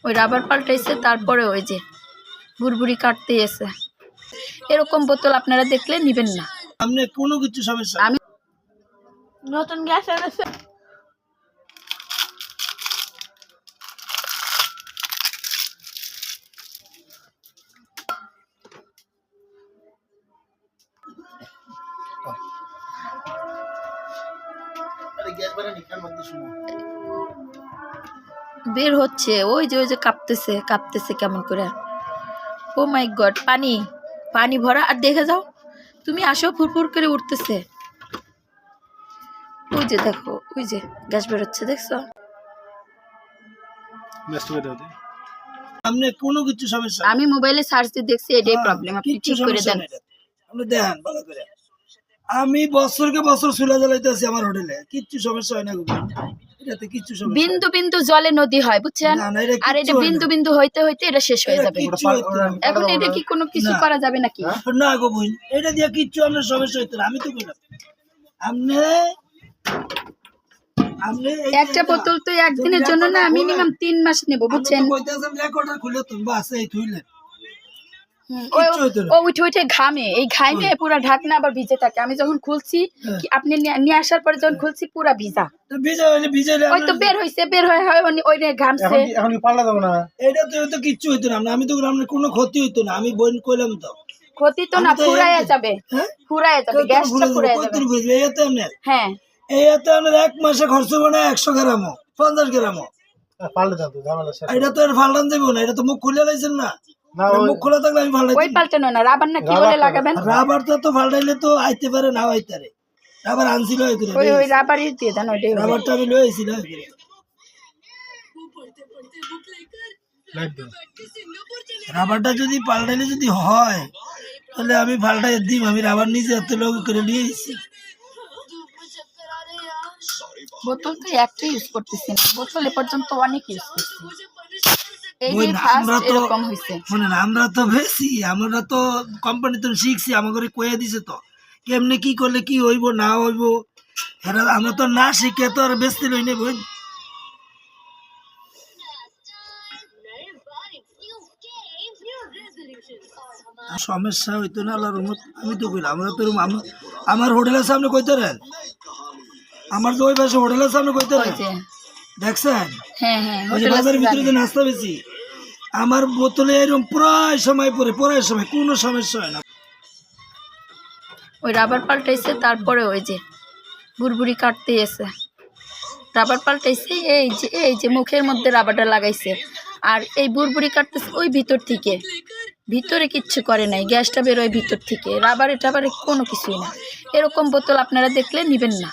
ওই রাবার পাল্টাইছে, তারপরে ওই যে বুড়বুড়ি কাটতে এসে। এরকম বোতল আপনারা দেখলে নিবেন না। সামনে কোনো কিছু সমস্যা আমি নতুন গ্যাস এনেছে। বের হচ্ছে ওই যে কাঁপতেছে কাঁপতেছে কেমন করে। ও মাই গড, পানি পানি ভরা। আর দেখে যাও, তুমি আসো, ফুরফুর করে উঠতেছে। ওই যে দেখো, ওই যে গ্যাস বেরোচ্ছে, দেখছো? সামনে কোনো কিছু সমস্যা আমি মোবাইলে সার্চ দিয়ে দেখছি, এটাই প্রবলেম। আপনি ঠিক করে দেন। আপনি দেখেন ভালো করে। আমি বছরকে বছর চুলা জ্বালাইতেছি আমার হোটেলে, কিচ্ছু সমস্যা হয় না। এটাতে কিচ্ছু সমস্যা বিন্দু বিন্দু জলে নদী হয়, বুঝছেন? আর এটা বিন্দু বিন্দু হইতে হইতে এটা শেষ হয়ে যাবে। এখন এটা কি কোনো কিছু করা যাবে নাকি? না গো বোন, এটা দিয়ে কিচ্ছু আপনার সমস্যা হইতো না। আমি তো বললাম আপনি একটা বোতল তো একদিনের জন্য না, মিনিমাম 3 মাস নেব, বুঝছেন? খুলে তো বাস এই থুইলেন। ও উঠে উঠে ঘামে, এই ঘামে পুরা ঢাকনা আবার ভিজে থাকে। আমি যখন খুলছি, আপনি নিয়ে আসার পরে যখন খুলছি, পুরা ভিজা। ওই তো বের হইছে, বের হয়ে ওই ঘামছে। এখন পাল্লা দেবো না, এটা তো কিচ্ছু হইতো না। আমি তো আপনার কোনো ক্ষতি হইতো না। আমি বোন কইলাম তো, ক্ষতি তো না, ফুরাইয়া যাবে, ফুরাইয়া যাবে, গ্যাসটা ফুরাইয়া যাবে। হ্যাঁ, এইতে আপনার 1 মাসে খরচ হবে না 100 গ্রামও 50 গ্রামও। এটা তো আর ফাল্টান দেবো না, এটা তো মুখ খুলে লাইছেন না। মুখ খোলা থাকলে আমি ফাল্টাই। ওই পাল্টানো না, রাবার না কি বলে লাগাবেন? রাবারটা তো ফাল্টাইলে তো আইতে পারে, নাও আইতে পারে। রাবার আনছিল ওই রাবারই দিয়ে দেন, ওইটাই রাবারটা আমি লই আইছি না। রাবারটা যদি পাল্টাইলে যদি হয়, তাহলে আমি পাল্টাই দিই। আমি রাবার নিজে হাতে লোক করে নিয়ে এসেছি। বোতল তো একটা ইউজ করতেছি না, বোতল এ পর্যন্ত অনেক ইউজ করছি। আমরা তো বেশি, আমরা তো কোম্পানি তো শিখছি, আমাকে কয়ে দিছে তো কেমনে কি করলে কি হইব না হইব। আমরা তো না শিখে তো আর বেশি লই নেব। সমস্যা হইতো না আল্লাহর রহমত। আমি তো কইলাম আমরা তো আমার হোটেলের সামনে কইতে রেন, আমার যে ওই পাশে হোটেলের সামনে কইতে রেন দেখছেন? বাজারের ভিতরে যে নাস্তা বেশি, আমার বোতলে এরকম প্রায় সময় কোনো সমস্যা হয় না। ওই রাবার পাল্টাইছে, তারপরে ওই যে বুড়বুড়ি কাটতে এসে রাবার পাল্টাইছে। এই যে মুখের মধ্যে রাবারটা লাগাইছে, আর এই বুড়বুড়ি কাটতেছে ওই ভিতর থেকে। ভিতরে কিচ্ছু করে নাই, গ্যাসটা বেরোয় ভিতর থেকে। রাবারে টাবারে কোনো কিছুই না। এরকম বোতল আপনারা দেখলে নিবেন না।